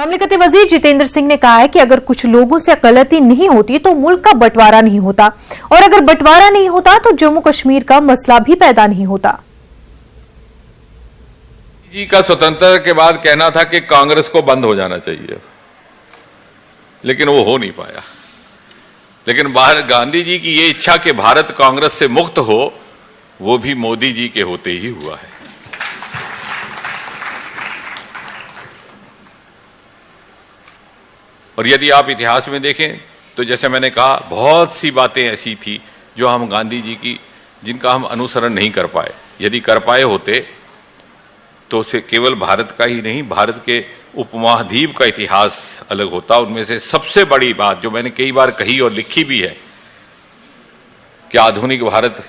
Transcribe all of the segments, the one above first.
मामलकत वजीर जितेंद्र सिंह ने कहा है कि अगर कुछ लोगों से गलती नहीं होती तो मुल्क का बंटवारा नहीं होता, और अगर बंटवारा नहीं होता तो जम्मू कश्मीर का मसला भी पैदा नहीं होता। जी का स्वतंत्रता के बाद कहना था कि कांग्रेस को बंद हो जाना चाहिए, लेकिन वो हो नहीं पाया। लेकिन गांधी जी की ये इच्छा कि भारत कांग्रेस से मुक्त हो, वो भी मोदी जी के होते ही हुआ है। और यदि आप इतिहास में देखें तो जैसे मैंने कहा, बहुत सी बातें ऐसी थी जो हम गांधी जी की, जिनका हम अनुसरण नहीं कर पाए। यदि कर पाए होते तो उसे केवल भारत का ही नहीं, भारत के उपमहाद्वीप का इतिहास अलग होता। उनमें से सबसे बड़ी बात जो मैंने कई बार कही और लिखी भी है कि आधुनिक भारत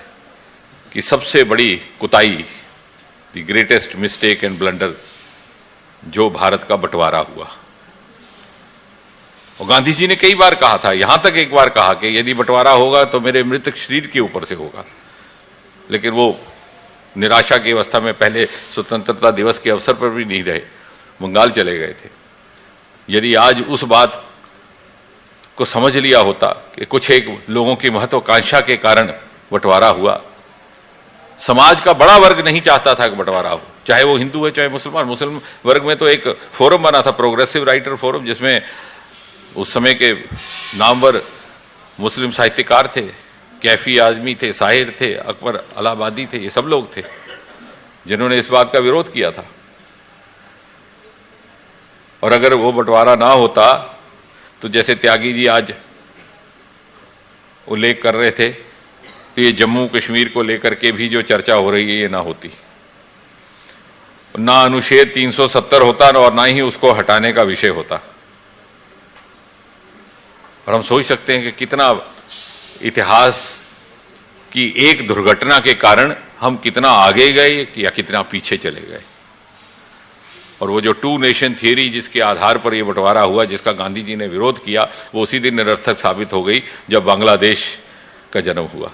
की सबसे बड़ी कुताई, the greatest mistake and blunder, जो भारत का बंटवारा हुआ। और गांधी जी ने कई बार कहा था, यहां तक एक बार कहा कि यदि बंटवारा होगा तो मेरे मृतक शरीर के ऊपर से होगा। लेकिन वो निराशा की अवस्था में पहले स्वतंत्रता दिवस के अवसर पर भी नहीं रहे, बंगाल चले गए थे। यदि आज उस बात को समझ लिया होता कि कुछ एक लोगों की महत्वाकांक्षा के कारण बंटवारा हुआ, समाज का बड़ा वर्ग नहीं चाहता था कि बंटवारा हो, चाहे वो हिंदू है चाहे मुसलमान। मुस्लिम वर्ग में तो एक फोरम बना था, प्रोग्रेसिव राइटर फोरम, जिसमें उस समय के नामवर मुस्लिम साहित्यकार थे, कैफी आजमी थे, साहिर थे, अकबर अलाहाबादी थे, ये सब लोग थे जिन्होंने इस बात का विरोध किया था। और अगर वो बंटवारा ना होता तो जैसे त्यागी जी आज उल्लेख कर रहे थे, तो ये जम्मू कश्मीर को लेकर के भी जो चर्चा हो रही है ये ना होती, ना अनुच्छेद 370 होता और ना ही उसको हटाने का विषय होता। और हम सोच सकते हैं कि कितना इतिहास की एक दुर्घटना के कारण हम कितना आगे गए या कितना पीछे चले गए। और वो जो टू नेशन थियरी जिसके आधार पर ये बंटवारा हुआ, जिसका गांधी जी ने विरोध किया, वो उसी दिन निरर्थक साबित हो गई जब बांग्लादेश का जन्म हुआ।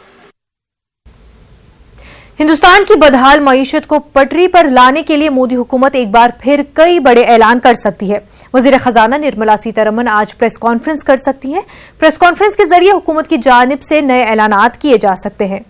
हिंदुस्तान की बदहाल मईशत को पटरी पर लाने के लिए मोदी हुकूमत एक बार फिर कई बड़े ऐलान कर सकती है। वजीर खजाना निर्मला सीतारमण आज प्रेस कॉन्फ्रेंस कर सकती हैं। प्रेस कॉन्फ्रेंस के जरिए हुकूमत की जानिब से नए ऐलानात किए जा सकते हैं।